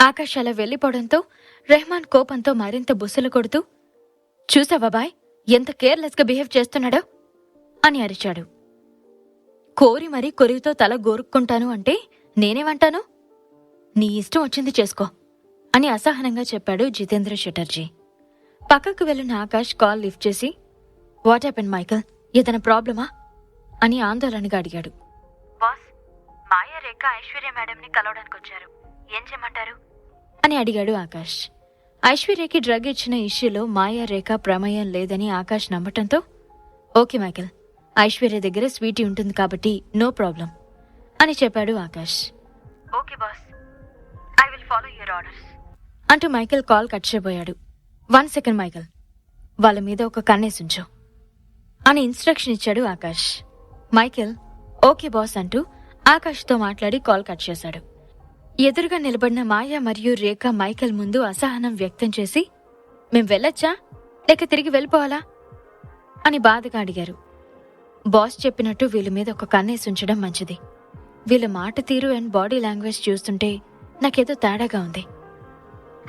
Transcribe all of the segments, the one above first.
ఆకాష్ అలా వెళ్లిపోవడంతో రెహమాన్ కోపంతో మరింత బుసలు కొడుతూ, చూసావా బాయ్, ఎంత కేర్లెస్ గా బిహేవ్ చేస్తున్నాడో అని అరిచాడు. కోరి మరీ కొరివితో తల గోరుక్కుంటాను అంటే నేనేమంటాను? నీ ఇష్టం వచ్చింది చేసుకో అని అసహనంగా చెప్పాడు జితేంద్ర చటర్జీ. పక్కకు వెళ్లిన ఆకాష్ కాల్ లిఫ్ట్ చేసి, వాట్ హ్యాపెన్ మైకల్, ఏదైనా ప్రాబ్లమా అని ఆందోళనగా అడిగాడు. బాస్, మాయా రేఖ ఐశ్వర్య మేడంని కలవడానికి వచ్చారు, ఏం చేయమంటారు అని అడిగాడు ఆకాష్. ఐశ్వర్యకి డ్రగ్ ఇచ్చిన ఇష్యూలో మాయా రేఖ ప్రమేయం లేదని ఆకాష్ నమ్మటంతో, ఓకే మైకల్, ఐశ్వర్య దగ్గర స్వీటీ ఉంటుంది కాబట్టి నో ప్రాబ్లం అని చెప్పాడు Akash. Okay boss, I will follow your orders అంటూ మైకల్ కాల్ కట్ చేయబోయాడు. 1 సెకండ్ మైకల్, వాళ్ళ మీద ఒక కన్నేసుంచు అని ఇన్స్ట్రక్షన్ ఇచ్చాడు ఆకాష్. మైకేల్ ఓకే బాస్ అంటూ ఆకాష్తో మాట్లాడి కాల్ కట్ చేశాడు. ఎదురుగా నిలబడిన మాయా మరియు రేఖ మైకేల్ ముందు అసహనం వ్యక్తం చేసి, మేం వెళ్ళొచ్చా లేక తిరిగి వెళ్ళిపోవాలా అని బాధగా అడిగారు. బాస్ చెప్పినట్టు వీళ్ళ మీద ఒక కన్నేసుంచడం మంచిది. వీళ్ళ మాట తీరు అండ్ బాడీ లాంగ్వేజ్ చూస్తుంటే నాకేదో తేడాగా ఉంది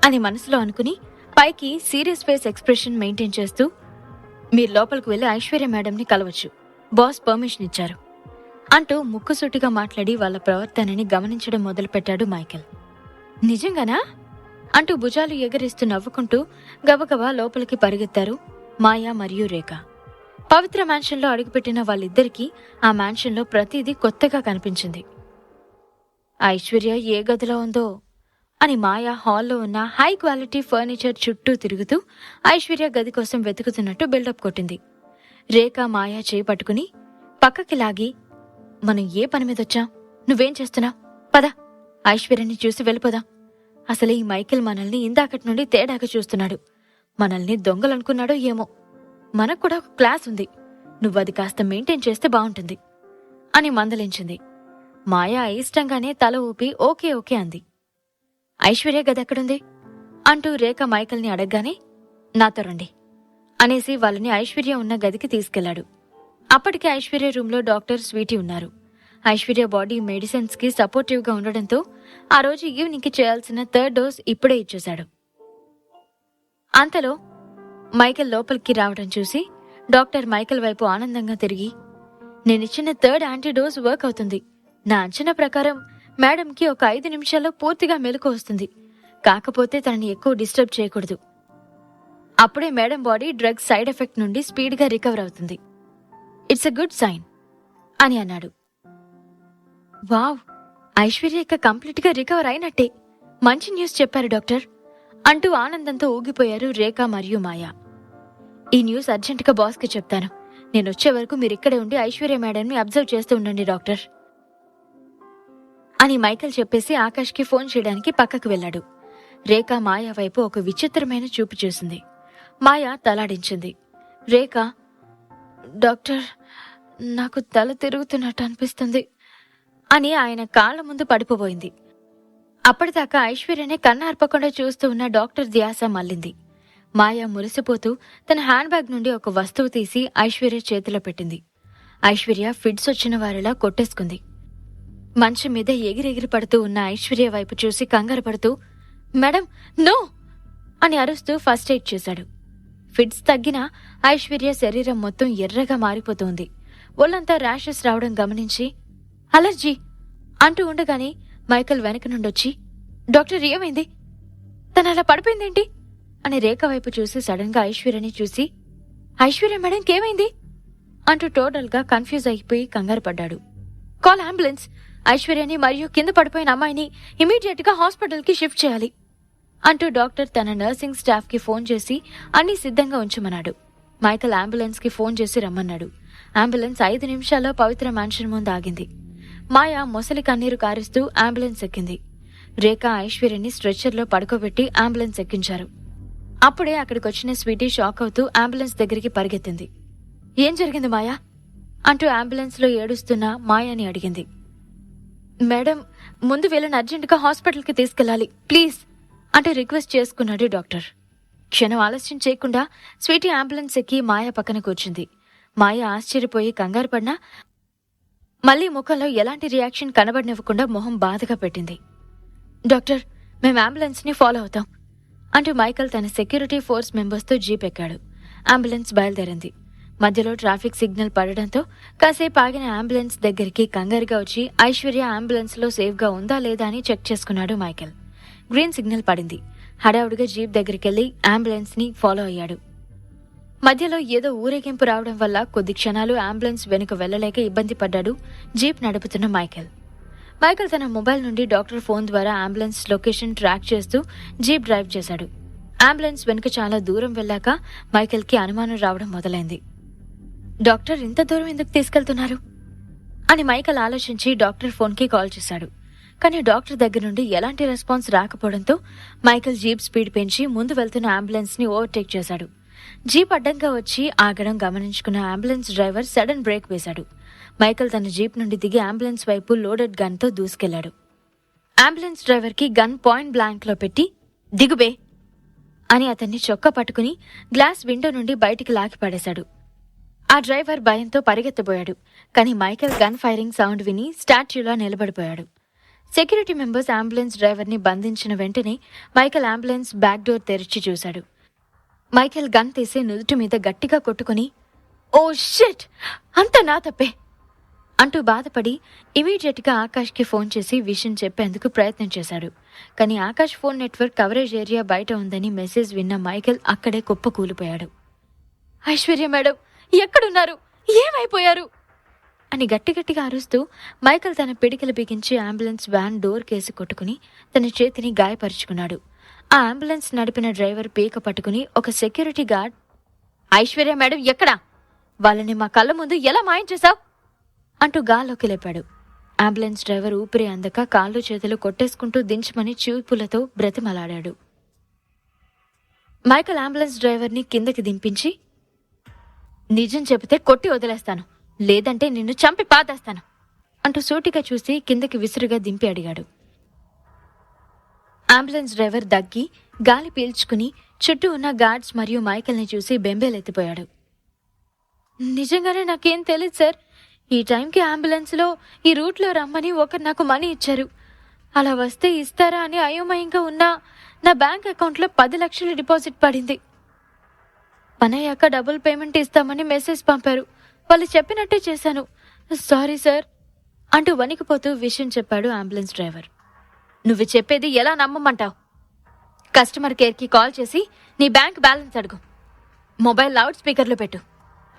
అని మనసులో అనుకుని పైకి సీరియస్ ఫేస్ ఎక్స్ప్రెషన్ మెయింటైన్ చేస్తూ, మీరు లోపలికి వెళ్లి ఐశ్వర్య మేడంని కలవచ్చు, బాస్ పర్మిషన్ ఇచ్చారు అంటూ ముక్కుసూటిగా మాట్లాడి వాళ్ళ ప్రవర్తనని గమనించడం మొదలుపెట్టాడు మైకేల్. నిజంగానా అంటూ భుజాలు ఎగరిస్తూ నవ్వుకుంటూ గబగబా లోపలికి పరిగెత్తారు మాయా మరియు రేఖ. పవిత్ర మ్యాన్షన్లో అడుగుపెట్టిన వాళ్ళిద్దరికీ ఆ మ్యాన్షన్లో ప్రతిదీ కొత్తగా కనిపించింది. ఐశ్వర్య ఏ గదిలో ఉందో అని మాయా హాల్లో ఉన్న హై క్వాలిటీ ఫర్నిచర్ చుట్టూ తిరుగుతూ ఐశ్వర్య గది కోసం వెతుకుతున్నట్టు బిల్డప్ కొట్టింది. రేఖ మాయా చేయి పట్టుకుని పక్కకి లాగి, మనం ఏ పని మీదొచ్చాం, నువ్వేం చేస్తున్నావు, పద ఐశ్వర్యని చూసి వెళ్ళిపోదాం. అసలే ఈ మైకేల్ మనల్ని ఇందాకటి నుండి తేడాగా చూస్తున్నాడు, మనల్ని దొంగలనుకున్నాడో ఏమో, మనకు కూడా ఒక క్లాస్ ఉంది, నువ్వది కాస్త మెయింటైన్ చేస్తే బావుంటుంది అని మందలించింది. మాయా అయిష్టంగానే తల ఊపి ఓకే ఓకే అంది. ఐశ్వర్య గదెక్కడుంది అంటూ రేఖ మైకేల్ని అడగగానే, నాతో రండి అనేసి వాళ్ళని ఐశ్వర్య ఉన్న గదికి తీసుకెళ్లాడు. అప్పటికే ఐశ్వర్య రూంలో డాక్టర్ స్వీటీ ఉన్నారు. ఐశ్వర్య బాడీ మెడిసిన్స్ కి సపోర్టివ్ గా ఉండడంతో ఆ రోజు ఈవినింగ్ కి చేయాల్సిన 3rd డోస్ ఇప్పుడే ఇచ్చేశాడు. అంతలో మైకేల్ లోపలికి రావడం చూసి డాక్టర్ మైకేల్ వైపు ఆనందంగా తిరిగి, నేనిచ్చిన 3rd యాంటీడోస్ వర్క్ అవుతుంది. నా అంచనా ప్రకారం మేడంకి ఒక 5 నిమిషాల్లో పూర్తిగా మెలకు వస్తుంది. కాకపోతే తనని ఎక్కువ డిస్టర్బ్ చేయకూడదు. అప్పుడే madam body drug side effect నుండి స్పీడ్గా రికవర్ అవుతుంది. ఇట్స్ ఎ గుడ్ సైన్ అని అన్నాడు. వావ్, ఐశ్వర్య ఇక కంప్లీట్ గా రికవర్ అయినట్టే, మంచి న్యూస్ చెప్పారు డాక్టర్ అంటూ ఆనందంతో ఊగిపోయారు రేఖ మరియు మాయా. ఈ న్యూస్ అర్జెంటుగా బాస్ కి చెప్తాను. నేనొచ్చే వరకు మీరిక్కడే ఉండి ఐశ్వర్య మేడంని అబ్జర్వ్ చేస్తూ ఉండండి డాక్టర్ అని మైకేల్ చెప్పేసి ఆకాష్ కి ఫోన్ చేయడానికి పక్కకు వెళ్లాడు. రేఖ మాయా వైపు ఒక విచిత్రమైన చూపు చూసింది. మాయా తలాడించింది. రేఖ, డాక్టర్, నాకు తల తిరుగుతున్నట్టు అనిపిస్తుంది అని ఆయన కాళ్ల ముందు పడిపోబోయింది. అప్పటిదాకా ఐశ్వర్యనే కన్నార్పకుండా చూస్తూ ఉన్న డాక్టర్ ధ్యాస మళ్ళింది. మాయా మురిసిపోతూ తన హ్యాండ్ బ్యాగ్ నుండి ఒక వస్తువు తీసి ఐశ్వర్య చేతిలో పెట్టింది. ఐశ్వర్య ఫిడ్స్ వచ్చిన వారిలా కొట్టేసుకుంది. మంచం మీద ఎగిరెగిరి పడుతూ ఉన్న ఐశ్వర్య వైపు చూసి కంగారు పడుతూ, మేడం నో అని అరుస్తూ ఫస్ట్ ఎయిడ్ చేశాడు. ఫిడ్స్ తగ్గినా ఐశ్వర్య శరీరం మొత్తం ఎర్రగా మారిపోతోంది. ఒళ్లంతా ర్యాషెస్ రావడం గమనించి అలర్జీ అంటూ ఉండగానే మైకేల్ వెనక నుండొచ్చి, డాక్టర్ ఏమైంది, తను అలా పడిపోయిందేంటి అని రేఖ వైపు చూసి సడన్ గా ఐశ్వర్యని చూసి, ఐశ్వర్య మేడంకి ఏమైంది అంటూ టోటల్ గా కన్ఫ్యూజ్ అయిపోయి కంగారు పడ్డాడు. కాల్ అంబులెన్స్, ఐశ్వర్యని మరియు కింద పడిపోయిన అమ్మాయిని ఇమీడియట్ గా హాస్పిటల్ కి షిఫ్ట్ చేయాలి అంటూ డాక్టర్ తన నర్సింగ్ స్టాఫ్ కి ఫోన్ చేసి అన్ని సిద్ధంగా ఉంచమన్నాడు. మైకేల్ అంబులెన్స్ కి ఫోన్ చేసి రమ్మన్నాడు. అంబులెన్స్ 5 నిమిషాల్లో పవిత్ర మ్యాన్షన్ ముందు ఆగింది. మాయా మొసలి కన్నీరు కారుస్తూ అంబులెన్స్ ఎక్కింది. రేఖ ఐశ్వర్యని స్ట్రెచ్చర్లో పడుకోబెట్టి అంబులెన్స్ ఎక్కించారు. అప్పుడే అక్కడికొచ్చిన స్వీటీ షాక్ అవుతూ అంబులెన్స్ దగ్గరికి పరిగెత్తింది. ఏం జరిగింది మాయా అంటూ అంబులెన్స్ లో ఏడుస్తున్న మాయాని అడిగింది. మేడం, ముందు వీళ్ళని అర్జెంటుగా హాస్పిటల్ కి తీసుకెళ్లాలి ప్లీజ్ అంటూ రిక్వెస్ట్ చేసుకున్నాడు డాక్టర్. క్షణం ఆలస్యం చేయకుండా స్వీటీ అంబులెన్స్ ఎక్కి మాయా పక్కన కూర్చుంది. మాయ ఆశ్చర్యపోయి కంగారు పడినా మళ్లీ ముఖంలో ఎలాంటి రియాక్షన్ కనబడినివ్వకుండా మొహం బాధగా పెట్టింది. డాక్టర్, మేము అంబులెన్స్ని ఫాలో అవుతాం అంటూ మైకల్ తన సెక్యూరిటీ ఫోర్స్ మెంబర్స్తో జీప్ ఎక్కాడు. అంబులెన్స్ బయలుదేరింది. మధ్యలో ట్రాఫిక్ సిగ్నల్ పడడంతో కాసేపు ఆగిన అంబులెన్స్ దగ్గరికి కంగారుగా వచ్చి ఐశ్వర్య అంబులెన్స్లో సేఫ్గా ఉందా లేదా అని చెక్ చేసుకున్నాడు మైకేల్. గ్రీన్ సిగ్నల్ పడింది. హడావుడిగా జీప్ దగ్గరికెళ్లి అంబులెన్స్ని ఫాలో అయ్యాడు. మధ్యలో ఏదో ఊరేగింపు రావడం వల్ల కొద్ది క్షణాలు అంబులెన్స్ వెనుక వెళ్లలేక ఇబ్బంది పడ్డాడు జీప్ నడుపుతున్న మైకేల్. తన మొబైల్ నుండి డాక్టర్ ఫోన్ ద్వారా అంబులెన్స్ లొకేషన్ ట్రాక్ చేస్తూ జీప్ డ్రైవ్ చేశాడు. అంబులెన్స్ వెనుక చాలా దూరం వెళ్ళాక మైకేల్కి అనుమానం రావడం మొదలైంది. డాక్టర్ ఇంత దూరం ఎందుకు తీసుకెళ్తున్నారు అని మైకేల్ ఆలోచించి డాక్టర్ ఫోన్కి కాల్ చేశాడు. కానీ డాక్టర్ దగ్గర నుండి ఎలాంటి రెస్పాన్స్ రాకపోవడంతో మైకేల్ జీప్ స్పీడ్ పెంచి ముందు వెళ్తున్న అంబులెన్స్ ని ఓవర్టేక్ చేశాడు. జీప్ అడ్డంగా వచ్చి ఆగడం గమనించుకున్న అంబులెన్స్ డ్రైవర్ సడన్ బ్రేక్ వేశాడు. మైకేల్ తన జీప్ నుండి దిగి అంబులెన్స్ వైపు లోడెడ్ గన్ తో దూసుకెళ్లాడు. అంబులెన్స్ డ్రైవర్ కి గన్ పాయింట్ బ్లాంక్ లో పెట్టి దిగుబే అని అతన్ని చొక్కా పట్టుకుని గ్లాస్ విండో నుండి బయటికి లాగి పడేశాడు. ఆ డ్రైవర్ భయంతో పరిగెత్తబోయాడు. కానీ మైకేల్ గన్ ఫైరింగ్ సౌండ్ విని స్టాచ్యూలా నిలబడిపోయాడు. సెక్యూరిటీ మెంబర్స్ అంబులెన్స్ డ్రైవర్ ని బంధించిన వెంటనే మైకేల్ అంబులెన్స్ బ్యాక్ డోర్ తెరిచి చూశాడు. మైకేల్ గన్ తీసి నుదుటి మీద గట్టిగా కొట్టుకుని ఓ షిట్, అంత నా తప్పే అంటూ బాధపడి ఇమీడియట్ గా ఆకాష్ కి ఫోన్ చేసి విషయం చెప్పేందుకు ప్రయత్నం చేశాడు. కానీ Akash phone network coverage area బయట ఉందని మెసేజ్ విన్న మైకేల్ అక్కడే కుప్పకూలిపోయాడు. ఐశ్వర్య మేడం ఎక్కడున్నారు, ఏమైపోయారు అని గట్టిగట్టిగా అరుస్తూ మైకేల్ తన పిడికిలు బిగించి అంబులెన్స్ వ్యాన్ డోర్ కేసి కొట్టుకుని తన చేతిని గాయపరుచుకున్నాడు. ఆ అంబులెన్స్ నడిపిన డ్రైవర్ పీక పట్టుకుని ఒక సెక్యూరిటీ గార్డ్ ఐశ్వర్య మేడం ఎక్కడా, వాళ్ళని మా కళ్ళ ముందు ఎలా మాయం చేశావు అంటూ గాల్లోకి లేపాడు. అంబులెన్స్ డ్రైవర్ ఊపిరి అందక కాళ్ళు చేతులు కొట్టేసుకుంటూ దించమని చూపులతో బ్రతిమలాడాడు. మైకేల్ అంబులెన్స్ డ్రైవర్ ని కిందకి దింపించి నిజం చెబితే కొట్టి వదిలేస్తాను, లేదంటే నిన్ను చంపి పాతేస్తాను అంటూ సూటిగా చూసి కిందకి విసురుగా దింపి అడిగాడు. అంబులెన్స్ డ్రైవర్ దగ్గి గాలి పీల్చుకుని చుట్టూ ఉన్న గార్డ్స్ మరియు మైకేల్ ని చూసి బెంబేలెత్తిపోయాడు. నిజంగానే నాకేం తెలియదు సార్, ఈ టైంకి అంబులెన్స్ లో ఈ రూట్లో రమ్మని ఒకరు నాకు మనీ ఇచ్చారు. అలా వస్తే ఇస్తారా అని అయోమయంగా ఉన్నా నా బ్యాంక్ అకౌంట్లో 10 లక్షలు డిపాజిట్ పడింది. పనయ్యాక డబుల్ పేమెంట్ ఇస్తామని మెసేజ్ పంపారు, వాళ్ళు చెప్పినట్టే చేశాను, సారీ సార్ అంటూ వణికిపోతూ విషయం చెప్పాడు అంబులెన్స్ డ్రైవర్. నువ్వు చెప్పేది ఎలా నమ్మమంటావు? కస్టమర్ కేర్కి కాల్ చేసి నీ బ్యాంక్ బ్యాలెన్స్ అడుగు, మొబైల్ లౌడ్ స్పీకర్లో పెట్టు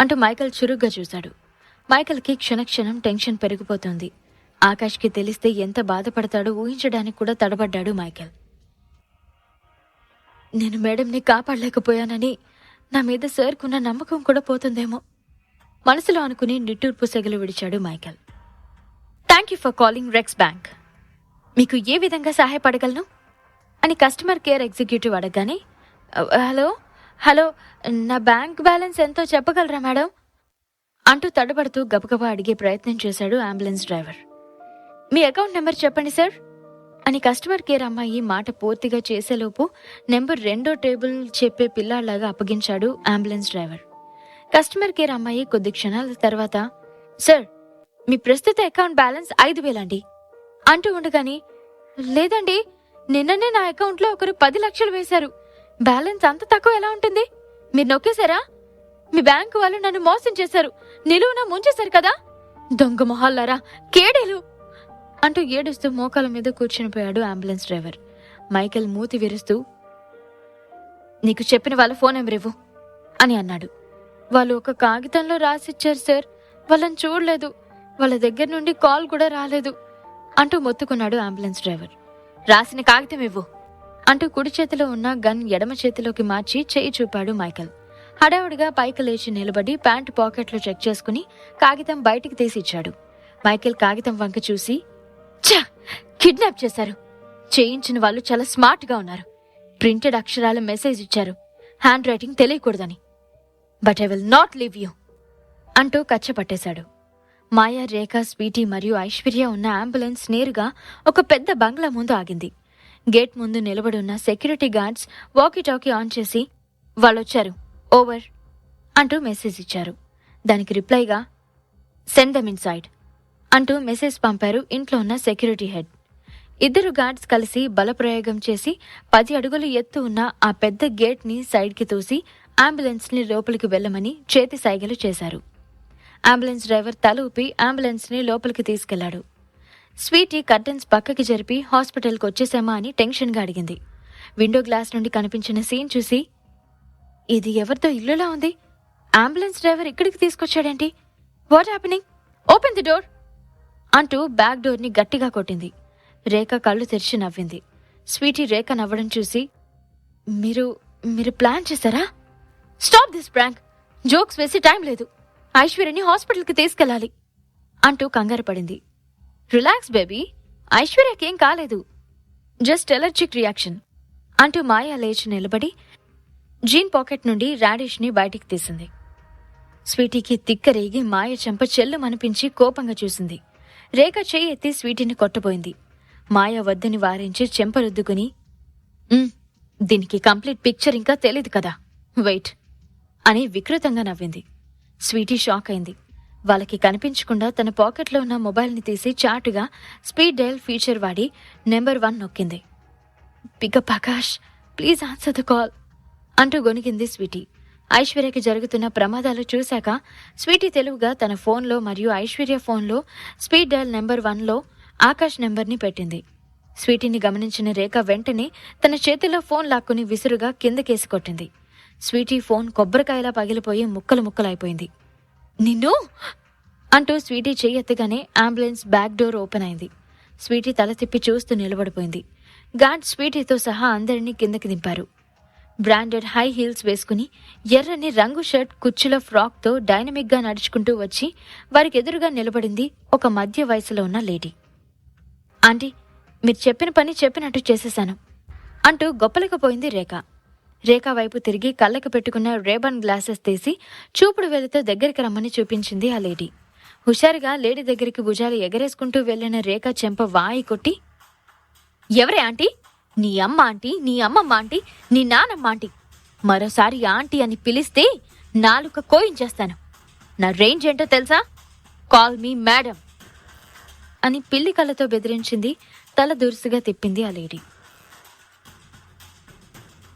అంటూ మైకేల్ చురుగ్గా చూశాడు. మైకేల్కి క్షణక్షణం టెన్షన్ పెరిగిపోతుంది. ఆకాష్కి తెలిస్తే ఎంత బాధపడతాడో ఊహించడానికి కూడా తడబడ్డాడు మైకేల్. నేను మేడంని కాపాడలేకపోయానని నా మీద సార్కున్న నమ్మకం కూడా పోతుందేమో మనసులో అనుకుని నిట్టూర్పు సెగలు విడిచాడు Michael. Thank you for calling Rex bank, మీకు ఏ విధంగా సహాయపడగలను అని కస్టమర్ కేర్ ఎగ్జిక్యూటివ్ అడగగానే హలో హలో నా బ్యాంక్ బ్యాలెన్స్ ఎంతో చెప్పగలరా మేడం అంటూ తడబడుతూ గబగబా అడిగే ప్రయత్నం చేశాడు అంబులెన్స్ డ్రైవర్. మీ అకౌంట్ నెంబర్ చెప్పండి సార్ అని కస్టమర్ కేర్ అమ్మాయి మాట పూర్తిగా చేసేలోపు నెంబర్ 2వ టేబుల్ చెప్పే పిల్లాళ్లాగా అప్పగించాడు అంబులెన్స్ డ్రైవర్. కస్టమర్ కేర్ అమ్మాయి కొద్ది క్షణాల తర్వాత సార్ మీ ప్రస్తుత అకౌంట్ బ్యాలెన్స్ 5,000 అండి అంటూ ఉండగాని లేదండి, నిన్ననే నా అకౌంట్లో ఒకరు 10 లక్షలు వేశారు, బ్యాలెన్స్ అంత తక్కువ ఎలా ఉంటుంది, మీరు నొక్కేశారా, మీ బ్యాంకు వాళ్ళు నన్ను మోసం చేశారు, నిలువున ముంచేశారు కదా, దొంగ మొహాల్లారా కేడేలు అంటూ ఏడుస్తూ మోకాల మీద కూర్చునిపోయాడు అంబులెన్స్ డ్రైవర్. మైకేల్ మూతి విరుస్తూ నీకు చెప్పిన వాళ్ళ ఫోన్ నెంబర్ ఇవ్వు అని అన్నాడు. వాళ్ళు ఒక కాగితంలో రాసిచ్చారు సార్, వాళ్ళని చూడలేదు, వాళ్ళ దగ్గర నుండి కాల్ కూడా రాలేదు అంటూ మొత్తుకున్నాడు అంబులెన్స్ డ్రైవర్. రాసిన కాగితం ఇవ్వు అంటూ కుడి చేతిలో ఉన్న గన్ ఎడమ చేతిలోకి మార్చి చేయి చూపాడు మైకేల్. హడావుడిగా పైకి లేచి నిలబడి ప్యాంటు పాకెట్లో చెక్ చేసుకుని కాగితం బయటికి తీసి ఇచ్చాడు. మైకేల్ కాగితం వంక చూసి ఛ, కిడ్నాప్ చేశారు, చేయించిన వాళ్ళు చాలా స్మార్ట్ గా ఉన్నారు, ప్రింటెడ్ అక్షరాల మెసేజ్ ఇచ్చారు, హ్యాండ్ రైటింగ్ తెలియకూడదని, but I will not leave you అంటూ కచ్చపట్టేశాడు. మాయా, రేఖ, స్వీటీ మరియు ఐశ్వర్య ఉన్న అంబులెన్స్ నేరుగా ఒక పెద్ద బంగ్లా ముందు ఆగింది. గేట్ ముందు నిలబడి ఉన్న సెక్యూరిటీ గార్డ్స్ వాకీ-టాకీ ఆన్ చేసి వాళ్ళొచ్చారు, ఓవర్ అంటూ మెసేజ్ ఇచ్చారు. దానికి రిప్లైగా సెండ్ దెమ్ ఇన్సైడ్ అంటూ మెసేజ్ పంపారు ఇంట్లో ఉన్న సెక్యూరిటీ హెడ్. ఇద్దరు గార్డ్స్ కలిసి బలప్రయోగం చేసి 10 అడుగులు ఎత్తు ఉన్న ఆ పెద్ద గేట్ని సైడ్కి తోసి అంబులెన్స్ని లోపలికి వెళ్లమని చేతి సైగలు చేశారు. అంబులెన్స్ డ్రైవర్ తల ఊపి అంబులెన్స్ని లోపలికి తీసుకెళ్లాడు. స్వీటీ కర్టెన్స్ పక్కకి జరిపి హాస్పిటల్కి వచ్చేసామా అని టెన్షన్గా అడిగింది. విండో గ్లాస్ నుండి కనిపించిన సీన్ చూసి, ఇది ఎవరితో ఇల్లులా ఉంది, అంబులెన్స్ డ్రైవర్ ఇక్కడికి తీసుకొచ్చాడేంటి, what happening, open the door అంటూ బ్యాక్ డోర్ని గట్టిగా కొట్టింది. రేఖ కళ్ళు తెరిచి నవ్వింది. స్వీటీ రేఖ నవ్వడం చూసి, మీరు మీరు ప్లాన్ చేశారా? స్టాప్ దిస్ ప్రాంక్, జోక్స్ వేసి టైం లేదు, ఐశ్వర్యని హాస్పిటల్కి తీసుకెళ్లాలి అంటూ కంగారు పడింది. రిలాక్స్ బేబీ, ఐశ్వర్యకేం కాలేదు, జస్ట్ ఎలర్జిక్ రియాక్షన్ అంటూ మాయా లేచి నిలబడి జీన్ పాకెట్ నుండి రాడిష్ని బయటికి తీసింది. స్వీటీకి తిక్కరేగి మాయ చెంప చెల్లు మనిపించి కోపంగా చూసింది. రేఖ చెయ్యి ఎత్తి స్వీటీని కొట్టబోయింది. మాయ వద్దని వారించి చెంపరుద్దుకుని, దీనికి కంప్లీట్ పిక్చర్ ఇంకా తెలీదు కదా, వెయిట్ అని వికృతంగా నవ్వింది. స్వీటీ షాక్ అయింది. వాళ్ళకి కనిపించకుండా తన పాకెట్లో ఉన్న మొబైల్ని తీసి చాటుగా స్పీడ్ డయల్ ఫీచర్ వాడి నెంబర్ 1 నొక్కింది. Pick up Akash, please answer the call అంటూ గొనిగింది స్వీటీ. ఐశ్వర్యకి జరుగుతున్న ప్రమాదాలు చూశాక స్వీటీ తెలివిగా తన ఫోన్లో మరియు ఐశ్వర్య ఫోన్లో స్పీడ్ డయల్ నెంబర్ 1లో ఆకాష్ నెంబర్ని పెట్టింది. స్వీటీని గమనించిన రేఖ వెంటనే తన చేతిలో ఫోన్ లాక్కుని విసురుగా కిందకేసి కొట్టింది. స్వీటీ ఫోన్ కొబ్బరికాయలా పగిలిపోయి ముక్కలు ముక్కలైపోయింది. నిన్ను అంటూ స్వీటీ చెయ్యెత్తగానే అంబులెన్స్ బ్యాక్ డోర్ ఓపెన్ అయింది. స్వీటీ తల తిప్పి చూస్తూ నిలబడిపోయింది. గార్డ్ స్వీటీతో సహా అందరినీ కిందకి దింపారు. బ్రాండెడ్ హై హీల్స్ వేసుకుని ఎర్రని రంగు షర్ట్ కుచ్చుల ఫ్రాక్తో డైనమిక్గా నడుచుకుంటూ వచ్చి వారికి ఎదురుగా నిలబడింది ఒక మధ్య వయసులో ఉన్న లేడీ. ఆంటీ, మీరు చెప్పిన పని చెప్పినట్టు చేసేశాను అంటూ గొప్పలేకపోయింది రేఖ. రేఖ వైపు తిరిగి కళ్ళకు పెట్టుకున్న రేబన్ గ్లాసెస్ తీసి చూపుడు వేలితో దగ్గరికి రమ్మని చూపించింది ఆ లేడీ. హుషారుగా లేడీ దగ్గరికి భుజాలు ఎగరేసుకుంటూ వెళ్లిన రేఖ చెంప వాయి కొట్టి, ఎవరే ఆంటీ, నీ అమ్మ ఆంటీ, నీ అమ్మమ్మ ఆంటీ, నీ నానమ్మ ఆంటీ, మరోసారి ఆంటీ అని పిలిస్తే నాలుక కోయించేస్తాను, నా రేంజ్ ఏంటో తెలుసా, కాల్ మీ మేడం అని పిల్లి కళ్ళతో బెదిరించింది. తల దురుసుగా తిప్పింది ఆ లేడీ.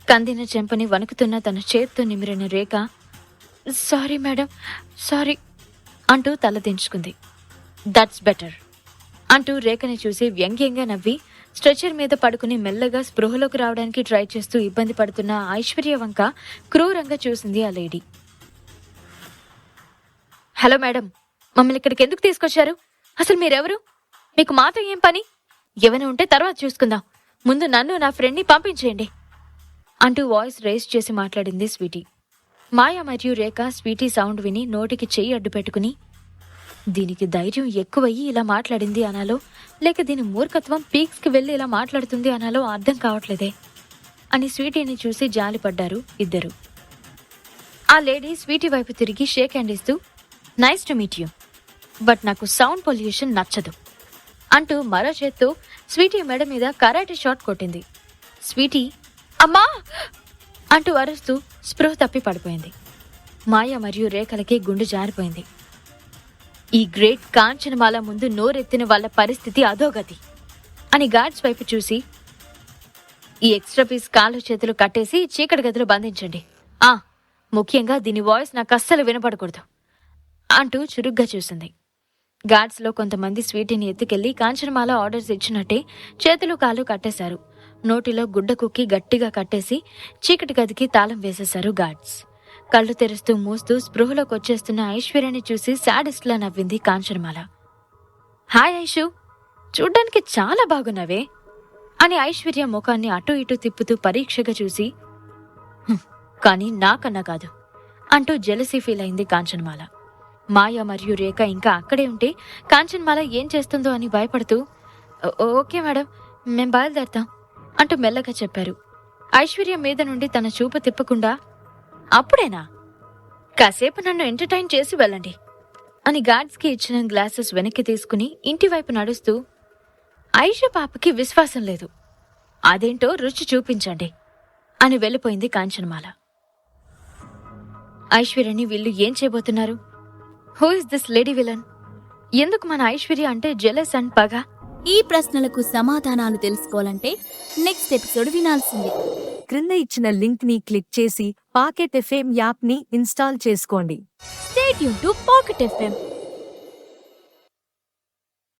కందిన చెంపని వణుకుతున్న తన చేత్తో నిమిరిన రేఖ, సారీ మేడం, సారీ అంటూ తల దించుకుంది. దట్స్ బెటర్ అంటూ రేఖని చూసి వ్యంగ్యంగా నవ్వి స్ట్రెచర్ మీద పడుకుని మెల్లగా స్పృహలోకి రావడానికి ట్రై చేస్తూ ఇబ్బంది పడుతున్న ఐశ్వర్య వంక క్రూరంగా చూసింది ఆ లేడీ. హలో మేడం, మమ్మల్ని ఇక్కడికి ఎందుకు తీసుకొచ్చారు? అసలు మీరెవరు? మీకు మాతో ఏం పని? ఏమైనా ఉంటే తర్వాత చూసుకుందాం, ముందు నన్ను నా ఫ్రెండ్ని పంపించేయండి అంటూ వాయిస్ రేస్ చేసి మాట్లాడింది స్వీటీ. మాయా మరియు రేఖ స్వీటీ సౌండ్ విని నోటికి చెయ్యి అడ్డు పెట్టుకుని, దీనికి ధైర్యం ఎక్కువయ్యి ఇలా మాట్లాడింది అనాలో, లేక దీని మూర్ఖత్వం పీక్స్కి వెళ్ళి ఇలా మాట్లాడుతుంది అనాలో అర్థం కావట్లేదే అని స్వీటీని చూసి జాలిపడ్డారు ఇద్దరు. ఆ లేడీ స్వీటీ వైపు తిరిగి షేక్ హ్యాండ్ ఇస్తూ, nice to meet you, but నాకు సౌండ్ పొల్యూషన్ నచ్చదు అంటూ మరో చేత్తో స్వీటీ మెడ మీద కరాటే షాట్ కొట్టింది. స్వీటీ అమ్మా అంటూ అరుస్తూ స్పృహ తప్పి పడిపోయింది. మాయ మరియు రేఖలకి గుండె జారిపోయింది. ఈ గ్రేట్ కాంచనమాల ముందు నోరెత్తిన వాళ్ళ పరిస్థితి అధోగతి అని గార్డ్స్ వైపు చూసి, ఈ ఎక్స్ట్రా పీస్ కాళ్ళు చేతులు కట్టేసి చీకటి గదిలో బంధించండి, ముఖ్యంగా దీని వాయిస్ నాకు అస్సలు వినపడకూడదు అంటూ చురుగ్గా చూసింది. గార్డ్స్లో కొంతమంది స్వీటీని ఎత్తుకెళ్లి కాంచనమాల ఆర్డర్స్ ఇచ్చినట్టే చేతులు కాళ్ళు కట్టేశారు. నోటిలో గుడ్డ కుక్కి గట్టిగా కట్టేసి చీకటి గదికి తాళం వేసేశారు గార్డ్స్. కళ్ళు తెరుస్తూ మూస్తూ స్పృహలోకి వచ్చేస్తున్న ఐశ్వర్యని చూసి సాడిస్ట్లా నవ్వింది కాంచనమాల. హాయ్ ఐషు, చూడ్డానికి చాలా బాగున్నావే అని ఐశ్వర్య ముఖాన్ని అటూ ఇటూ తిప్పుతూ పరీక్షగా చూసి, కానీ నాకన్నా కాదు అంటూ జెలసీ ఫీల్ అయింది కాంచనమాల. మాయ మరియు రేఖ ఇంకా అక్కడే ఉంటే కాంచనమాల ఏం చేస్తుందో అని భయపడుతూ, ఓకే మేడం, మేం బయలుదేరతాం అంటూ మెల్లగా చెప్పారు. ఐశ్వర్య మీద నుండి తన చూపు తిప్పకుండా, అప్పుడేనా, కాసేపు నన్ను ఎంటర్టైన్ చేసి వెళ్ళండి అని గార్డ్స్కి ఇచ్చిన గ్లాసెస్ వెనక్కి తీసుకుని ఇంటివైపు నడుస్తూ, ఐషు పాపకి విశ్వాసం లేదు, అదేంటో రుచి చూపించండి అని వెళ్ళిపోయింది కాంచనమాల. ఐశ్వర్యని వీళ్ళు ఏం చేయబోతున్నారు? Who is this lady villain? ఎందుకు మన ఐశ్వర్య అంటే జెలస్ అండ్ పగ? ఈ ప్రశ్నలకు సమాధానాలు తెలుసుకోవాలంటే నెక్స్ట్ ఎపిసోడ్ వినాల్సిందే. క్రింద ఇచ్చిన లింక్ ని క్లిక్ చేసి పాకెట్ ఎఫ్ఎం యాప్ ని ఇన్స్టాల్ చేసుకోండి. Stay tune to pocket FM.